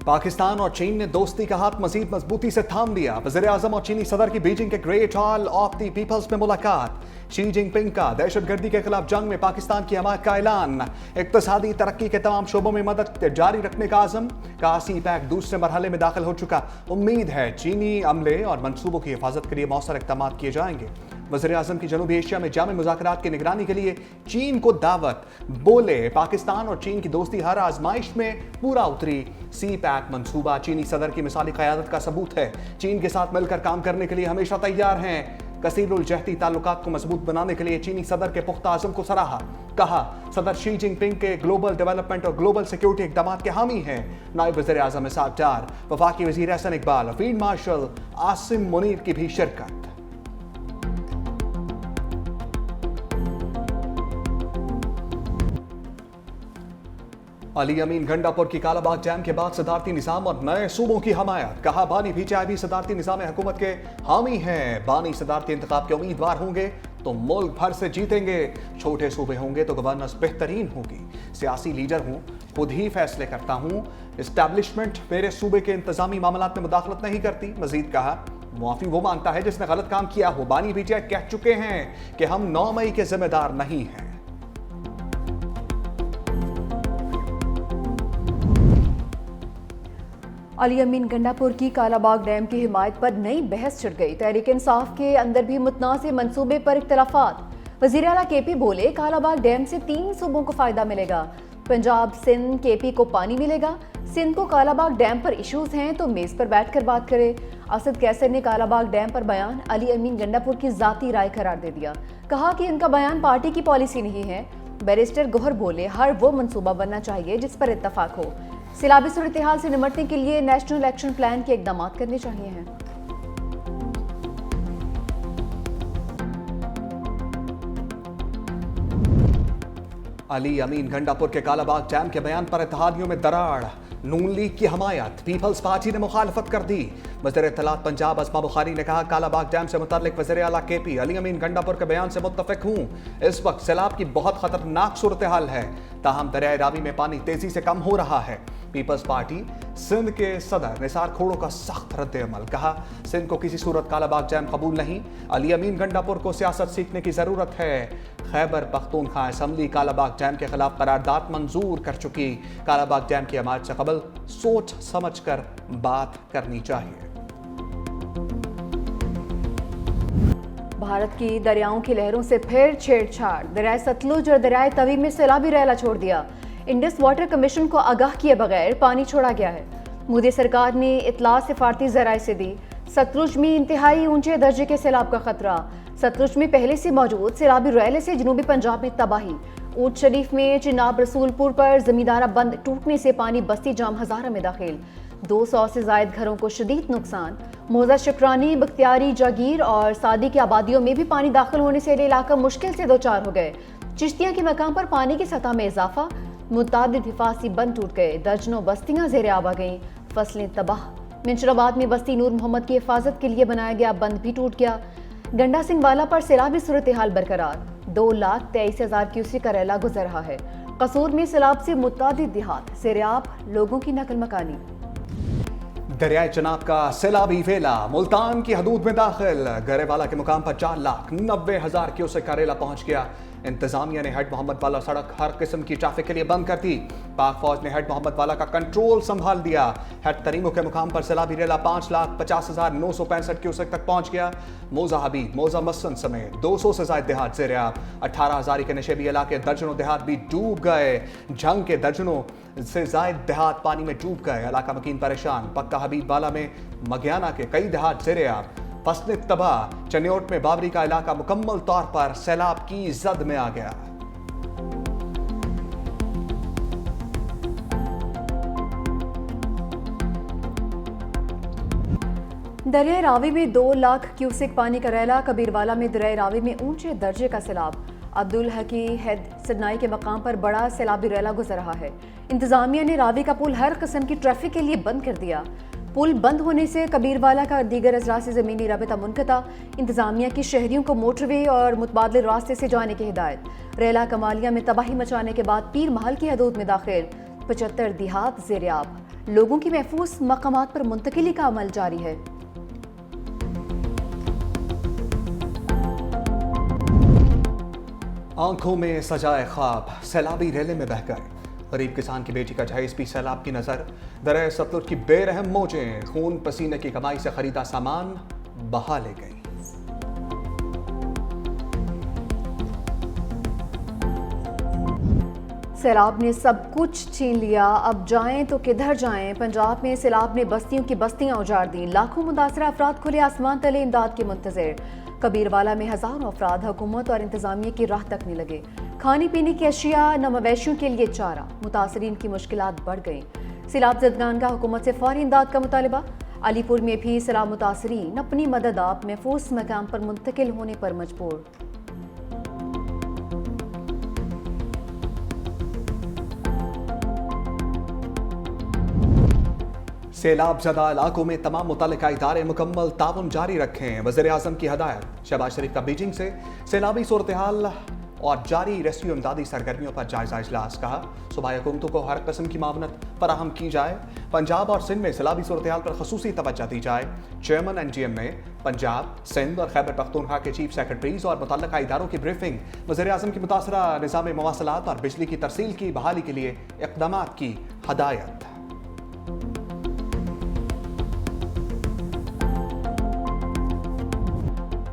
पाकिस्तान और चीन ने दोस्ती का हाथ मजीद मजबूती से थाम लिया। वज़ीर-ए-आज़म और चीनी सदर की बीजिंग के great hall of the people's में मुलाकात। शी जिनपिंग का दहशतगर्दी के खिलाफ जंग में पाकिस्तान की हमायत का ऐलान। इक्तिसादी तरक्की के तमाम शोबों में मदद जारी रखने का आज़म। कहा सी पैक दूसरे मरहले में दाखिल हो चुका। उम्मीद है चीनी अमले और मनसूबों की हिफाजत के लिए मौसर इक़दाम किए जाएंगे। वज़ीर-ए-आज़म की जनूबी एशिया में जामे मुज़ाकरात की निगरानी के लिए चीन को दावत। बोले पाकिस्तान और चीन की दोस्ती हर आजमाइश में पूरा उतरी। सी पैक मंसूबा चीनी सदर की मिसाली क़यादत का सबूत है। चीन के साथ मिलकर काम करने के लिए हमेशा तैयार हैं। कसीरुल जहती ताल्लुकात को मजबूत बनाने के लिए चीनी सदर के पुख्ता आज़म को सराहा। कहा सदर शी जिनपिंग के ग्लोबल डेवलपमेंट और ग्लोबल सिक्योरिटी इक़दाम के हामी हैं। नायब वज़ीर-ए-आज़म इसाक डार, वफाकी वज़ीर एहसन इकबाल, फील्ड मार्शल आसिम मुनीर की भी शिरकत। अली अमीन गंडापुर की कालाबाग डैम के बाद सदारती निज़ाम और नए सूबों की हमायत। कहा बानी पीटीआई भी सदारती निज़ाम हुकूमत के हामी हैं। बानी सदारती इंतखाब के उम्मीदवार होंगे तो मुल्क भर से जीतेंगे। छोटे सूबे होंगे तो गवर्नेंस बेहतरीन होगी। सियासी लीडर हूँ, खुद ही फैसले करता हूँ। इस्टेब्लिशमेंट मेरे सूबे के इंतजामी मामलात में मुदाखलत नहीं करती। मजीद कहा मुआफी वो मांगता है जिसने गलत काम किया हो। बानी पीटीआई कह चुके हैं कि हम 9 मई के जिम्मेदार नहीं हैं। अली अमीन गंडापुर की कालाबाग डैम की हिमायत पर नई बहस छिड़ गई। तहरीक इंसाफ के अंदर भी मुतनाज़ मंसूबे पर इख्तलाफात। वज़ीर आला केपी बोले कालाबाग डैम से 3 सूबों को फायदा मिलेगा। पंजाब, सिंध, केपी को पानी मिलेगा। सिंध को कालाबाग डैम पर इश्यूज हैं तो मेज पर बैठकर बात करे। असद कैसर ने कालाबाग डैम पर बयान अली अमीन गंडापुर की जाती राय करार दे दिया। कहा कि इनका बयान पार्टी की पॉलिसी नहीं है। बैरिस्टर गोहर बोले हर वो मंसूबा बनना चाहिए जिस पर इत्तफाक हो। सैलाबी सूरत हाल से निमटने के लिए नेशनल एक्शन प्लान के इकदाम करने चाहिए हैं। अली अमीन गंडापुर के कालाबाग डैम के बयान पर इत्तेहादियों में दरार। नून लीग की हमायत, पीपल्स पार्टी ने मुखालफत कर दी। वज़ीर इत्तलात पंजाब अस्मा बुखारी ने कहा कालाबाग डैम से मुतल्लिक वज़ीर आला केपी अली अमीन गंडापुर के बयान से मुत्तफिक हूँ। इस वक्त सैलाब की बहुत खतरनाक सूरत हाल है। ताहम दरियाए रावी में पानी तेजी से कम हो रहा है। पीपल्स पार्टी सिंध के सदर निसार खोड़ो का सख्त रद्द-ए-अमल। कहा सिंध को किसी सूरत कालाबाग डैम कबूल नहीं। अली अमीन गंडापुर को सियासत सीखने की जरूरत है। खैबर पख्तूनख्वा असम्बली कालाबाग डैम के खिलाफ करारदाद मंजूर कर चुकी। कालाबाग डैम की हमायत से कबल सोच समझ कर बात करनी चाहिए। भारत की दरियाओं की लहरों से फिर छेड़छाड़। दरियाए सतलुज और दरियाए तवी में सैलाबी रैला छोड़ दिया। इंडस वाटर कमीशन को आगाह किए बगैर पानी छोड़ा गया है। मोदी सरकार ने इतला सिफारती जराये से दी। सतलुज में इंतहाई ऊंचे दर्जे के सैलाब का खतरा। सतलुज में पहले से मौजूद सैलाबी रैले से जनूबी पंजाब में तबाही। ऊट शरीफ में चिनाब रसूलपुर पर जमींदारा बंद टूटने से पानी बस्ती जाम हजारा में दाखिल। 200 से जायद घरों को शदीद नुकसान। मौजा शुक्रानी, बख्तियारी, जागीर और सादी की आबादियों में भी पानी दाखिल होने से इलाका मुश्किल से 2-4 हो गए। चिश्तियां के मकाम पर पानी की सतह में इजाफा। मुतादिद हिफाजी बंद टूट गए। दर्जनों बस्तियां ज़ेरे आब आ गईं। फसलें तबाह। मिंशराबाद में बस्ती नूर मोहम्मद की हिफाजत के लिए बनाया गया बंद भी टूट गया। गंडा सिंह वाला पर सैलाबी सूरत हाल बरकरार। 2,23,000 क्यूसेक का रैला गुजर रहा है। कसूर में सैलाब से मुतादिद देहात ज़ेरे आब, लोगों की नकल मकानी। दरियाए चनाब का सैलाबी वेला मुल्तान की हदूद में दाखिल। गरेवाला के मुकाम पर 4,90,000 क्यूसेक का रेला पहुंच गया। इंतजामिया ने हेड मोहम्मद वाला सड़क हर किस्म की ट्रैफिक के लिए बंद कर दी। पाक फौज ने हेड मोहम्मद वाला का कंट्रोल संभाल दिया। हेड तरीमो के मुकाम पर सैलाबी रेला 5,50,965 क्यूसेक तक पहुंच गया। मौजा हबीब, मौजा मसन समेत 200 से ज्यादा देहात ज़ेरे आब। 18,000 के नशेबी इलाके दर्जनों देहात भी डूब गए। झंग के दर्जनों से ज्यादा देहात पानी में डूब गए। इलाका मकीन परेशान। पक्का हबीब वाला में मगियाना के कई देहात ज़ेरे आब। फसलें तबाह। चन्योट में बाबरी का इलाका मुकम्मल तौर पर सैलाब की जद में आ गया। दरियाए रावी में 2 लाख क्यूसेक पानी का रैला। कबीरवाला में दरियाए रावी में ऊंचे दर्जे का सैलाब। अब्दुल हकी हेड सदनाई के मकाम पर बड़ा सैलाबी रैला गुजर रहा है। इंतजामिया ने रावी का पुल हर किस्म की ट्रैफिक के लिए बंद कर दिया। पुल बंद होने से कबीरवाला का दीगर अजला से ज़मीनी रबता मुनक़ता। इंतजामिया की शहरियों को मोटरवे और मुतबादल रास्ते से जाने की हिदायत। रेला कमालिया में तबाही मचाने के बाद पीर महल की हदूद में दाखिल। 75 देहात ज़ेरे आब। लोगों की महफूज मकामात पर मुंतकिली का अमल जारी है। आंखों में सजाए ख्वाब सैलाबी रैले में बह गए। गरीब किसान की बेटी का जहेज भी सैलाब की नजर। दरिया सतलुज की बेरहम मौजें खून पसीने की कमाई से खरीदा सामान बहा ले गई। सैलाब ने सब कुछ छीन लिया, अब जाएं तो किधर जाएं। पंजाब में सैलाब ने बस्तियों की बस्तियां उजाड़ दी। लाखों मुतासरा अफराद खुले आसमान तले इमदाद के मुंतज़िर। कबीरवाला में हजारों अफराद हुकूमत और इंतजामिया की राह तक नहीं लगे। खाने पीने की अशिया न मवेशियों के लिए चारा। मुतासरीन की मुश्किलात बढ़ गईं। सैलाब ज़दगान का हुकूमत से फौरी इमदाद का मुतालबा। अलीपुर में भी सैलाब मुतासरीन अपनी मदद आप महफूज मकाम पर मुंतकिल होने पर मजबूर। सैलाब ज़दा इलाकों में तमाम मुतल्लिका इदारे मुकम्मल ताउन जारी रखें। वज़ीर आज़म की हदायत। शहबाज शरीफ का बीजिंग से सैलाबी सूरत हाल और जारी रेस्क्यू इमदादी सरगर्मियों पर जायजा इजलास। कहा सूबाई हुकूमतों को हर किस्म की मावनत फराहम की जाए। पंजाब और सिंध में सैलाबी सूरत हाल पर खसूसी तवज्जो दी जाए। चेयरमैन NGM ने पंजाब, सिंध और खैबर पख्तूनख्वा के चीफ सेक्रेटरीज और मुतल्लिका इदारों की ब्रीफिंग। वज़ीर आज़म की मुतासरा निज़ाम मवासलात और बिजली की तरसील की बहाली के लिए इक़दामात की हदायत।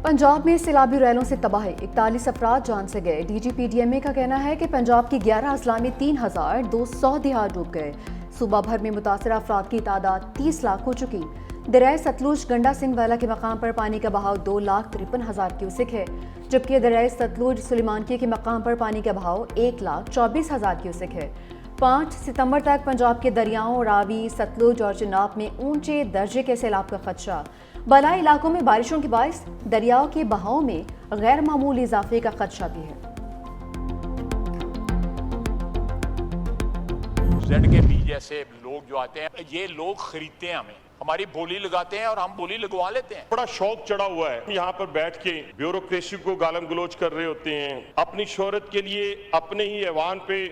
पंजाब में सैलाबी रैलों से तबाही, 41 अफराद जान से गए। DGPDMA का कहना है कि पंजाब की 11 अजला में 3200 दिहार डूब गए। सूबा भर में मुतासरा अफराद की तादाद 30 लाख हो चुकी। दरिया सतलुज गंडा सिंह वाला के मकाम पर पानी का बहाव 2,53,000 क्यूसिक है, जबकि दरिया सतलुज सुलेमानकी के मकाम पर पानी का बहाव 1,24,000 क्यूसिक है। 5 सितंबर तक पंजाब के दरियाओं रावी, सतलुज और चिनाब में ऊंचे दर्जे के सैलाब का खदशा। बलाई इलाकों में बारिशों के बायस दरियाओं के बहाव में गैर मामूली इजाफे का खदशा भी है। ZKB जैसे लोग जो आते हैं, ये लोग खरीदते हैं, हमारी बोली लगाते हैं और हम बोली लगवा लेते हैं। बड़ा शौक चढ़ा हुआ है, यहाँ पर बैठ के ब्यूरोक्रेसी को गालम गलोच कर रहे होते हैं। अपनी शोहरत के लिए अपने ही ऐवान पे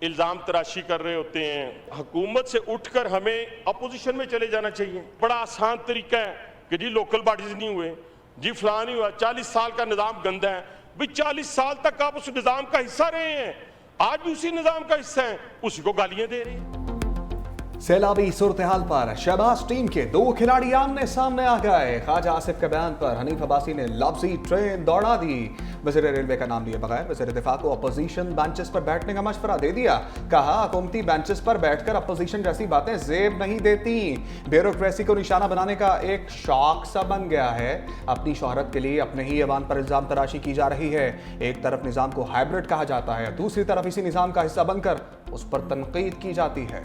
इल्जाम तराशी कर रहे होते हैं। हुकूमत से उठकर हमें अपोजिशन में चले जाना चाहिए। बड़ा आसान तरीका है कि जी लोकल बॉडीज नहीं हुए, जी फलां नहीं हुआ, 40 साल का निज़ाम गंदा है। भाई 40 साल तक आप उस निज़ाम का हिस्सा रहे हैं, आज भी उसी निज़ाम का हिस्सा है, उसी को गालियां दे रहे हैं। सैलाबी सूरत हाल पर शहबाज टीम के 2 खिलाड़ी आमने सामने आ गए। ख्वाजा आसिफ के बयान पर हनीफ अब्बासी ने लफ्जी ट्रेन दौड़ा दी। वज़ीर रेलवे का नाम लिए बगैर वज़ीर दिफा को अपोजिशन बेंचेस पर बैठने का मशवरा दे दिया। कहा हुकूमती बेंचेस पर बैठकर अपोजिशन जैसी बातें जेब नहीं देती। ब्यूरोक्रेसी को निशाना बनाने का एक शौक सा बन गया है। अपनी शोहरत के लिए अपने ही ऐवान पर इल्जाम तराशी की जा रही है। एक तरफ निज़ाम को हाइब्रिड कहा जाता है, दूसरी तरफ इसी निज़ाम का हिस्सा बनकर उस पर तनकीद की जाती है।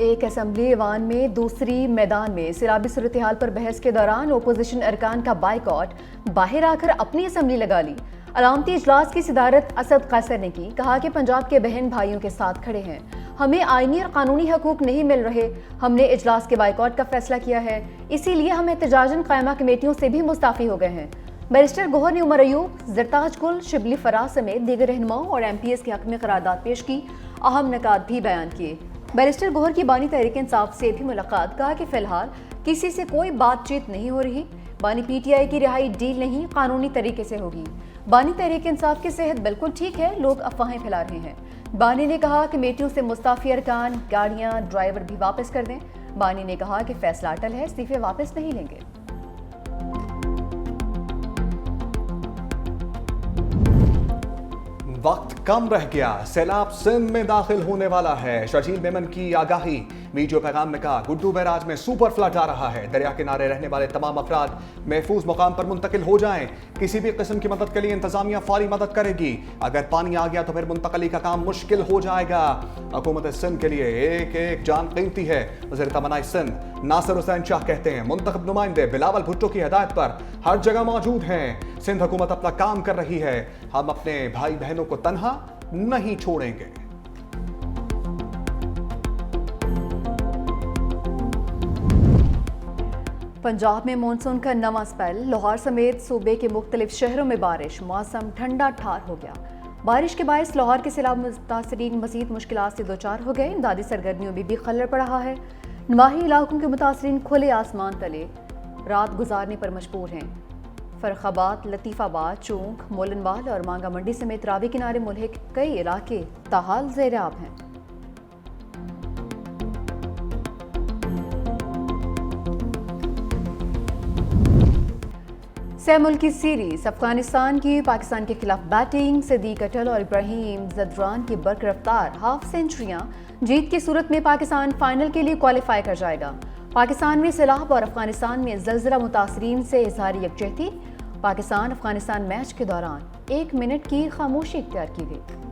एक असेंबली ईवान में दूसरी मैदान में सैलाबी सूरत हाल पर बहस के दौरान ओपोजिशन अरकान का बाइकआउट, बाहर आकर अपनी असेंबली लगा ली। अलामती इजलास की सदारत असद कैसर ने की। कहा कि पंजाब के बहन भाइयों के साथ खड़े हैं, हमें आईनी और कानूनी हकूक नहीं मिल रहे। हमने इजलास के बाइकआउट का फैसला किया है, इसीलिए हम एहतजाजन कायमा कमेटियों से भी मुस्ताफी हो गए हैं। बैरिस्टर गोहर ने उमर अयूब, जरताज गुल, शिबली फराज समेत दीगर रहनुमाओं और MPs के हक में करारदाद पेश की। अहम नकात भी बयान किए। बैरिस्टर गोहर की बानी तहरीक इंसाफ से भी मुलाकात। कहा कि फिलहाल किसी से कोई बातचीत नहीं हो रही। बानी PTI की रिहाई डील नहीं, कानूनी तरीके से होगी। बानी तहरीक इंसाफ की सेहत बिल्कुल ठीक है, लोग अफवाहें फैला रहे हैं। बानी ने कहा कमेटियों से मुस्ताफी अरकान, गाड़ियां, ड्राइवर भी वापस कर दें। बानी ने कहा कि फैसला अटल है, इस्तीफे वापस नहीं लेंगे। वक्त कम रह गया, सैलाब सिंध में दाखिल होने वाला है। शर्जील मेमन की आगाही। वीडियो पैगाम में कहा गुड्डू बैराज में सुपर फ्लड आ रहा है। दरिया किनारे रहने वाले तमाम अफराद महफूज मुकाम पर मुंतकिल हो जाएं। किसी भी किस्म की मदद के लिए इंतजामिया फौरी मदद करेगी। अगर पानी आ गया तो फिर मुंतकली का काम मुश्किल हो जाएगा। हुकूमत सिंध के लिए एक एक जान कीमती है। वज़ीर तमन्नाए सिंध नासिर हुसैन शाह कहते हैं मुंतखब नुमाइंदे बिलावल भुट्टो की हिदायत पर हर जगह मौजूद हैं। सिंध हुकूमत अपना काम कर रही है, हम अपने भाई बहनों को तन्हा नहीं छोड़ेंगे। पंजाब में मानसून का नवा स्पेल, लाहौर समेत सूबे के मुख्तलिफ शहरों में बारिश, मौसम ठंडा ठार हो गया। बारिश के बायस लाहौर के सैलाब मुतासरीन मजीद मुश्किलात से दो चार हो गए। इमदादी सरगर्मियों में भी खलल पड़ रहा है। नवाही इलाकों के मुतासरीन खुले आसमान तले रात गुजारने पर मजबूर हैं। फरखाबाद, लतीफ़ाबाद, चूंक, मोलनवाल और मांगा मंडी समेत रावी किनारे मुल्क कई इलाके ताहाल ज़ेर आब हैं। सह मुल्की सीरीज अफगानिस्तान की पाकिस्तान के खिलाफ बैटिंग, सदीक अटल और इब्राहिम जदरान की बरकरफ्तार हाफ सेंचुरियां जीत की सूरत में पाकिस्तान फाइनल के लिए क्वालिफाई कर जाएगा। पाकिस्तान में सैलाब और अफगानिस्तान में ज़लज़ला मुतासरीन से इज़हार यकजहती। पाकिस्तान अफगानिस्तान मैच के दौरान 1 मिनट की खामोशी इख्तियार की गई।